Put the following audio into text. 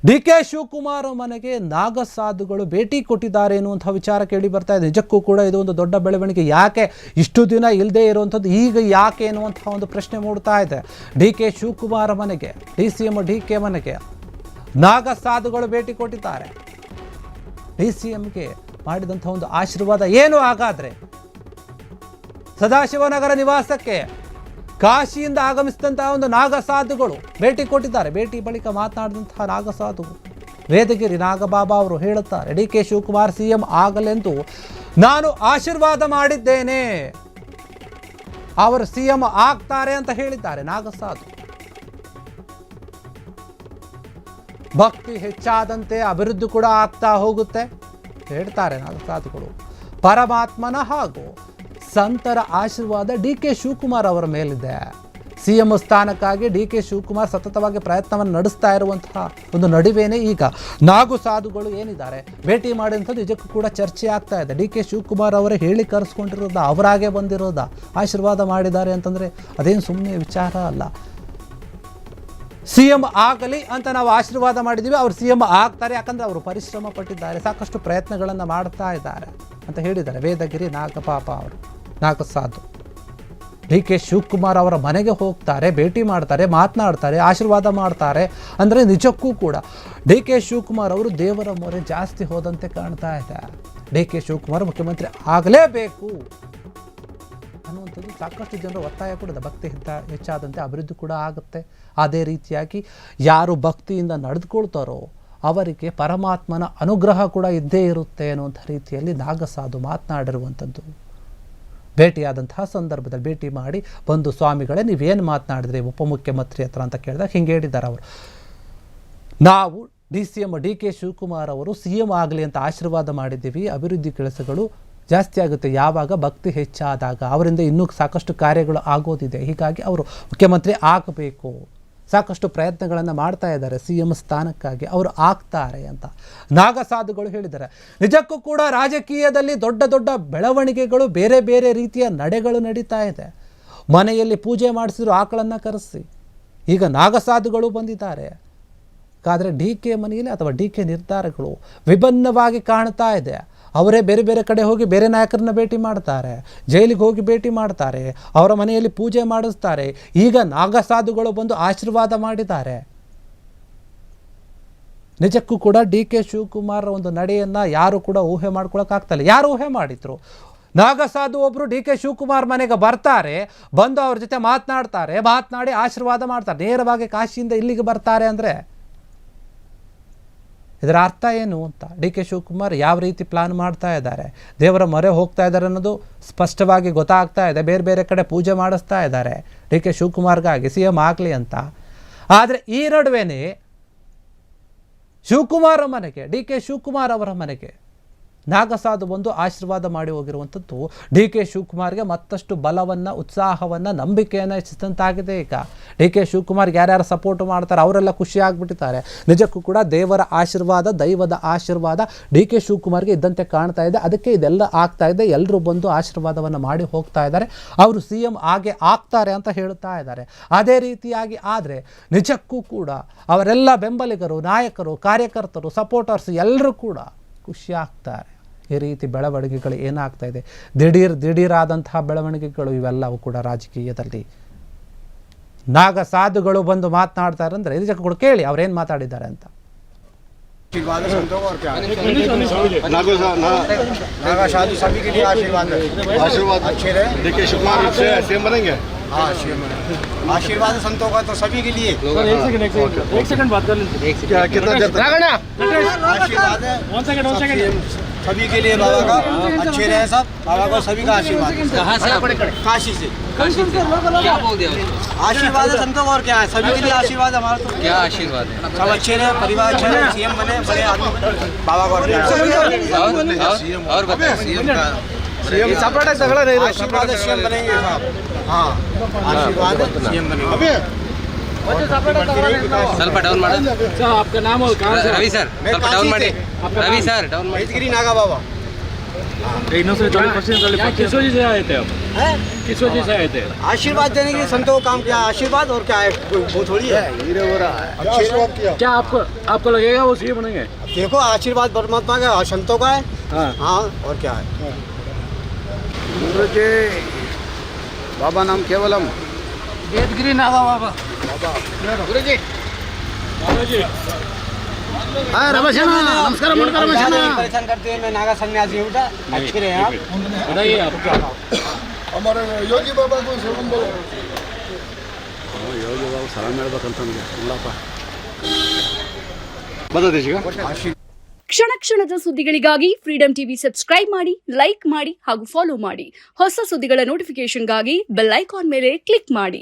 ಡಿ.ಕೆ. ಶಿವಕುಮಾರ್ ಮನೆಗೆ ನಾಗಸಾಧುಗಳು ಭೇಟಿ ಕೊಟ್ಟಿದ್ದಾರೆ ಎನ್ನುವಂಥ ವಿಚಾರ ಕೇಳಿ ಬರ್ತಾ ಇದೆ. ನಿಜಕ್ಕೂ ಕೂಡ ಇದು ಒಂದು ದೊಡ್ಡ ಬೆಳವಣಿಗೆ. ಯಾಕೆ ಇಷ್ಟು ದಿನ ಇಲ್ಲದೆ ಇರುವಂಥದ್ದು ಈಗ ಯಾಕೆ ಎನ್ನುವಂಥ ಒಂದು ಪ್ರಶ್ನೆ ಮೂಡ್ತಾ ಇದೆ. ಡಿ.ಕೆ. ಶಿವಕುಮಾರ್ ಮನೆಗೆ, ಡಿ.ಸಿ.ಎಂ. ಡಿ.ಕೆ. ಮನೆಗೆ ನಾಗಸಾಧುಗಳು ಭೇಟಿ ಕೊಟ್ಟಿದ್ದಾರೆ. ಡಿ.ಸಿ.ಎಂಗೆ ಮಾಡಿದಂಥ ಒಂದು ಆಶೀರ್ವಾದ ಏನು? ಹಾಗಾದ್ರೆ ಸದಾಶಿವನಗರ ನಿವಾಸಕ್ಕೆ ಕಾಶಿಯಿಂದ ಆಗಮಿಸಿದಂತಹ ಒಂದು ನಾಗಸಾಧುಗಳು ಭೇಟಿ ಕೊಟ್ಟಿದ್ದಾರೆ. ಭೇಟಿ ಬಳಿಕ ಮಾತನಾಡಿದಂತಹ ನಾಗಸಾಧು ವೇದಗಿರಿ ನಾಗಬಾಬಾ ಅವರು ಹೇಳುತ್ತಾರೆ, ಡಿ.ಕೆ. ಶಿವಕುಮಾರ್ ಸಿಎಂ ಆಗಲೆಂದು ನಾನು ಆಶೀರ್ವಾದ ಮಾಡಿದ್ದೇನೆ, ಅವರು ಸಿಎಂ ಆಗ್ತಾರೆ ಅಂತ ಹೇಳಿದ್ದಾರೆ ನಾಗಸಾಧು. ಭಕ್ತಿ ಹೆಚ್ಚಾದಂತೆ ಅಭಿವೃದ್ಧಿ ಕೂಡ ಆಗ್ತಾ ಹೋಗುತ್ತೆ ಹೇಳ್ತಾರೆ ನಾಗಸಾಧುಗಳು. ಪರಮಾತ್ಮನ ಹಾಗೂ ಸಂತರ ಆಶೀರ್ವಾದ ಡಿ.ಕೆ. ಶಿವಕುಮಾರ್ ಅವರ ಮೇಲಿದೆ. ಸಿಎಂ ಸ್ಥಾನಕ್ಕಾಗಿ ಡಿ.ಕೆ. ಶಿವಕುಮಾರ್ ಸತತವಾಗಿ ಪ್ರಯತ್ನವನ್ನು ನಡೆಸ್ತಾ ಇರುವಂತಹ ಒಂದು ನಡುವೆನೇ ಈಗ ನಾಗಸಾಧುಗಳು ಏನಿದ್ದಾರೆ ಭೇಟಿ ಮಾಡಿದಂಥದ್ದು ನಿಜಕ್ಕೂ ಕೂಡ ಚರ್ಚೆ ಆಗ್ತಾ ಇದೆ. ಡಿ.ಕೆ. ಶಿವಕುಮಾರ್ ಅವರೇ ಹೇಳಿ ಕರೆಸ್ಕೊಂಡಿರೋದ, ಅವರಾಗೆ ಬಂದಿರೋದ, ಆಶೀರ್ವಾದ ಮಾಡಿದ್ದಾರೆ ಅಂತಂದರೆ ಅದೇನು ಸುಮ್ಮನೆ ವಿಚಾರ ಅಲ್ಲ. ಸಿಎಂ ಆಗಲಿ ಅಂತ ನಾವು ಆಶೀರ್ವಾದ ಮಾಡಿದ್ದೀವಿ, ಅವರು ಸಿಎಂ ಆಗ್ತಾರೆ, ಯಾಕಂದರೆ ಅವರು ಪರಿಶ್ರಮ ಪಟ್ಟಿದ್ದಾರೆ, ಸಾಕಷ್ಟು ಪ್ರಯತ್ನಗಳನ್ನು ಮಾಡ್ತಾ ಇದ್ದಾರೆ ಅಂತ ಹೇಳಿದ್ದಾರೆ ವೇದಗಿರಿ ನಾಗಪಾಪ ಅವರು. ನಾಗಸಾಧು ಡಿ.ಕೆ. ಶಿವಕುಮಾರ್ ಅವರ ಮನೆಗೆ ಹೋಗ್ತಾರೆ, ಭೇಟಿ ಮಾಡ್ತಾರೆ, ಮಾತನಾಡ್ತಾರೆ, ಆಶೀರ್ವಾದ ಮಾಡ್ತಾರೆ ಅಂದರೆ ನಿಜಕ್ಕೂ ಕೂಡ ಡಿ.ಕೆ. ಶಿವಕುಮಾರ್ ಅವರು ದೇವರ ಮೊರೆ ಜಾಸ್ತಿ ಹೋದಂತೆ ಕಾಣ್ತಾ ಇದೆ. ಡಿ.ಕೆ. ಶಿವಕುಮಾರ್ ಮುಖ್ಯಮಂತ್ರಿ ಆಗಲೇಬೇಕು ಅನ್ನುವಂಥದ್ದು ಸಾಕಷ್ಟು ಜನರ ಒತ್ತಾಯ ಕೂಡ ಇದೆ. ಭಕ್ತಿ ಹೆಚ್ಚಾದಂತೆ ಅಭಿವೃದ್ಧಿ ಕೂಡ ಆಗುತ್ತೆ. ಅದೇ ರೀತಿಯಾಗಿ ಯಾರು ಭಕ್ತಿಯಿಂದ ನಡೆದುಕೊಳ್ತಾರೋ ಅವರಿಗೆ ಪರಮಾತ್ಮನ ಅನುಗ್ರಹ ಕೂಡ ಇದ್ದೇ ಇರುತ್ತೆ ಅನ್ನುವಂಥ ರೀತಿಯಲ್ಲಿ ನಾಗಸಾಧು ಮಾತನಾಡಿರುವಂಥದ್ದು. ಭೇಟಿಯಾದಂತಹ ಸಂದರ್ಭದಲ್ಲಿ ಭೇಟಿ ಮಾಡಿ ಬಂದು, ಸ್ವಾಮಿಗಳೇ ನೀವೇನು ಮಾತನಾಡಿದ್ರಿ ಉಪಮುಖ್ಯಮಂತ್ರಿ ಹತ್ರ ಅಂತ ಕೇಳಿದಾಗ ಹಿಂಗೆ ಹೇಳಿದ್ದಾರೆ ಅವರು, ನಾವು ಡಿ.ಸಿ.ಎಂ. ಡಿ.ಕೆ. ಶಿವಕುಮಾರ್ ಅವರು ಸಿಎಂ ಆಗಲಿ ಅಂತ ಆಶೀರ್ವಾದ ಮಾಡಿದ್ದೀವಿ, ಅಭಿವೃದ್ಧಿ ಕೆಲಸಗಳು ಜಾಸ್ತಿ ಆಗುತ್ತೆ ಯಾವಾಗ ಭಕ್ತಿ ಹೆಚ್ಚಾದಾಗ, ಅವರಿಂದ ಇನ್ನೂ ಸಾಕಷ್ಟು ಕಾರ್ಯಗಳು ಆಗೋದಿದೆ, ಹೀಗಾಗಿ ಅವರು ಮುಖ್ಯಮಂತ್ರಿ ಆಗಬೇಕು, ಸಾಕಷ್ಟು ಪ್ರಯತ್ನಗಳನ್ನು ಮಾಡ್ತಾ ಇದ್ದಾರೆ ಸಿಎಂ ಸ್ಥಾನಕ್ಕಾಗಿ, ಅವರು ಆಗ್ತಾರೆ ಅಂತ ನಾಗಸಾಧುಗಳು ಹೇಳಿದ್ದಾರೆ. ನಿಜಕ್ಕೂ ಕೂಡ ರಾಜಕೀಯದಲ್ಲಿ ದೊಡ್ಡ ದೊಡ್ಡ ಬೆಳವಣಿಗೆಗಳು, ಬೇರೆ ಬೇರೆ ರೀತಿಯ ನಡೆಗಳು ನಡೀತಾ ಇದೆ. ಮನೆಯಲ್ಲಿ ಪೂಜೆ ಮಾಡಿಸಿದ್ರು ಆಕಳನ್ನು ಕರೆಸಿ, ಈಗ ನಾಗಸಾಧುಗಳು ಬಂದಿದ್ದಾರೆ. ಆದರೆ ಡಿ.ಕೆ. ಮನೆಯಲ್ಲಿ ಅಥವಾ ಡಿ.ಕೆ. ನಿರ್ಧಾರಗಳು ವಿಭಿನ್ನವಾಗಿ ಕಾಣ್ತಾ ಇದೆ. ಅವರೇ ಬೇರೆ ಬೇರೆ ಕಡೆ ಹೋಗಿ ಬೇರೆ ನಾಯಕರನ್ನ ಭೇಟಿ ಮಾಡ್ತಾರೆ, ಜೈಲಿಗೆ ಹೋಗಿ ಭೇಟಿ ಮಾಡ್ತಾರೆ, ಅವರ ಮನೆಯಲ್ಲಿ ಪೂಜೆ ಮಾಡಿಸ್ತಾರೆ. ಈಗ ನಾಗಸಾಧುಗಳು ಬಂದು ಆಶೀರ್ವಾದ ಮಾಡಿದ್ದಾರೆ. ನಿಜಕ್ಕೂ ಕೂಡ ಡಿ.ಕೆ. ಶಿವಕುಮಾರ್ ಒಂದು ನಡೆಯನ್ನು ಯಾರು ಕೂಡ ಊಹೆ ಮಾಡ್ಕೊಳಕ್ಕಾಗ್ತಲ್ಲ. ಯಾರು ಊಹೆ ಮಾಡಿದ್ರು? ನಾಗಸಾಧು ಒಬ್ಬರು ಡಿ.ಕೆ. ಶಿವಕುಮಾರ್ ಮನೆಗೆ ಬರ್ತಾರೆ, ಬಂದು ಅವ್ರ ಜೊತೆ ಮಾತನಾಡ್ತಾರೆ, ಮಾತನಾಡಿ ಆಶೀರ್ವಾದ ಮಾಡ್ತಾರೆ. ನೇರವಾಗಿ ಕಾಶಿಯಿಂದ ಇಲ್ಲಿಗೆ ಬರ್ತಾರೆ ಅಂದರೆ ಇದರ ಅರ್ಥ ಏನು ಅಂತ ಡಿ.ಕೆ. ಶಿವಕುಮಾರ್ ಯಾವ ರೀತಿ ಪ್ಲಾನ್ ಮಾಡ್ತಾ ಇದ್ದಾರೆ, ದೇವರ ಮೊರೆ ಹೋಗ್ತಾ ಇದ್ದಾರೆ ಅನ್ನೋದು ಸ್ಪಷ್ಟವಾಗಿ ಗೊತ್ತಾಗ್ತಾ ಇದೆ. ಬೇರೆ ಬೇರೆ ಕಡೆ ಪೂಜೆ ಮಾಡಿಸ್ತಾ ಇದ್ದಾರೆ ಡಿ.ಕೆ. ಶಿವಕುಮಾರ್ಗಾಗಿ ಸಿಎಂ ಆಗಲಿ ಅಂತ. ಆದರೆ ಈ ನಡುವೆನೇ ಶಿವಕುಮಾರ್ ಮನೆಗೆ, ಡಿ.ಕೆ. ಶಿವಕುಮಾರ್ ಅವರ ಮನೆಗೆ ನಾಗಸಾಧು ಬಂದು ಆಶೀರ್ವಾದ ಮಾಡಿ ಹೋಗಿರುವಂಥದ್ದು ಡಿ.ಕೆ. ಶಿವಕುಮಾರ್ಗೆ ಮತ್ತಷ್ಟು ಬಲವನ್ನು, ಉತ್ಸಾಹವನ್ನು, ನಂಬಿಕೆಯನ್ನು ಹೆಚ್ಚಿಸಿದಂತಾಗಿದೆ. ಈಗ ಡಿ.ಕೆ. ಶಿವಕುಮಾರ್ಗೆ ಯಾರ್ಯಾರು ಸಪೋರ್ಟ್ ಮಾಡ್ತಾರೆ ಅವರೆಲ್ಲ ಖುಷಿ ಆಗಿಬಿಟ್ಟಿದ್ದಾರೆ. ನಿಜಕ್ಕೂ ಕೂಡ ದೇವರ ಆಶೀರ್ವಾದ, ದೈವದ ಆಶೀರ್ವಾದ ಡಿ.ಕೆ. ಶಿವಕುಮಾರ್ಗೆ ಇದ್ದಂತೆ ಕಾಣ್ತಾ ಇದೆ. ಅದಕ್ಕೆ ಇದೆಲ್ಲ ಆಗ್ತಾ ಇದೆ. ಎಲ್ಲರೂ ಬಂದು ಆಶೀರ್ವಾದವನ್ನು ಮಾಡಿ ಹೋಗ್ತಾ ಇದ್ದಾರೆ. ಅವರು ಸಿಎಂ ಆಗೇ ಆಗ್ತಾರೆ ಅಂತ ಹೇಳ್ತಾ ಇದ್ದಾರೆ. ಅದೇ ರೀತಿಯಾಗಿ ಆದರೆ ನಿಜಕ್ಕೂ ಕೂಡ ಅವರೆಲ್ಲ ಬೆಂಬಲಿಗರು, ನಾಯಕರು, ಕಾರ್ಯಕರ್ತರು, ಸಪೋರ್ಟರ್ಸ್ ಎಲ್ಲರೂ ಕೂಡ ಖುಷಿ ಆಗ್ತಾರೆ. ಈ ರೀತಿ ಬೆಳವಣಿಗೆಗಳು ಏನಾಗ್ತಾ ಇದೆ, ದಿಢೀರಾದಂತಹ ಬೆಳವಣಿಗೆಗಳು ಇವೆಲ್ಲವೂ ಕೂಡ ರಾಜಕೀಯದಲ್ಲಿ. ನಾಗಸಾಧುಗಳು ಬಂದು ಮಾತನಾಡ್ತಾರೆ ಅಂದರೆ ಇದಕ್ಕೆ ಕೂಡ ಕೇಳಿ ಅವ್ರೇನು ಮಾತಾಡಿದ್ದಾರೆ ಅಂತ. नागासाधु सभी के लिए आशीर्वाद अच्छे रहे। डी.के. शिवकुमार सीएम बनेंगे। हाँ सीएम आशीर्वाद संतों का तो सभी के लिए। एक सेकंड बात कर लेते क्या कितना देर तक आशीर्वाद है सभी के लिए। बाबा का अच्छे रहे सब, बाबा को सभी का आशीर्वाद। कहाँ से? काशी से। क्या बोल दिया? आशीर्वाद है संतों और क्या है, सभी के लिए आशीर्वाद हमारा। तो क्या आशीर्वाद है? सब अच्छे रहे, परिवार अच्छे रहे, सीएम बने, बड़े आदमी बाबा को और बताओ सीएम का आशीर्वाद सीएम बनेंगे साहब। हाँ आशीर्वाद सीएम बनेंगे। ಸ್ವಲ್ಪ ಡೌನ್ ಮಾಡಿ ಸರ್. आपका नाम और कहां से? रवि सर, ಸ್ವಲ್ಪ ಡೌन ಮಾಡಿ. रवि सर, ಡೌನ್ ಮಾಡಿ. ವೇದಗಿರಿ ನಾಗಬಾಬಾ. किस वजह से आए थे आप? हैं? किस वजह से आए थे? आशीर्वाद देने के लिए संतों को काम किया, आशीर्वाद और क्या है, वो थोड़ी है। क्या आपको लगेगा वो सीएम बनेंगे? देखो आशीर्वाद परमात्मा का और संतों का है। हाँ। हाँ और क्या है। गुरुजी बाबा नाम केवलम वेदगिरी नागा बाबा गुरुजी रमेशಣ್ಣ ನಮಸ್ಕಾರ ಮಾಡ್ತಾರೆ ರಮೇಶಣ್ಣ परेशान करते हैं। मैं नागा सन्यासी हूँ बेटा, अच्छे रहे आप। बताइए आप क्या हमारे योगी बाबा को सलाम बोलो ಯೋಗಿ ಬಾಬು ಸಲಾಮ್ ಹೇಳ್ಬೇಕಂತ ನಮಗೆ ಇಲ್ಲಪ್ಪ ಕ್ಷಣ ಕ್ಷಣದ ಸುದ್ದಿಗಳಿಗಾಗಿ ಫ್ರೀಡಂ ಟಿವಿ ಸಬ್ಸ್ಕ್ರೈಬ್ ಮಾಡಿ, ಲೈಕ್ ಮಾಡಿ ಹಾಗೂ ಫಾಲೋ ಮಾಡಿ. ಹೊಸ ಸುದ್ದಿಗಳ ನೋಟಿಫಿಕೇಶನ್ಗಾಗಿ ಬೆಲ್ ಐಕಾನ್ ಮೇಲೆ ಕ್ಲಿಕ್ ಮಾಡಿ.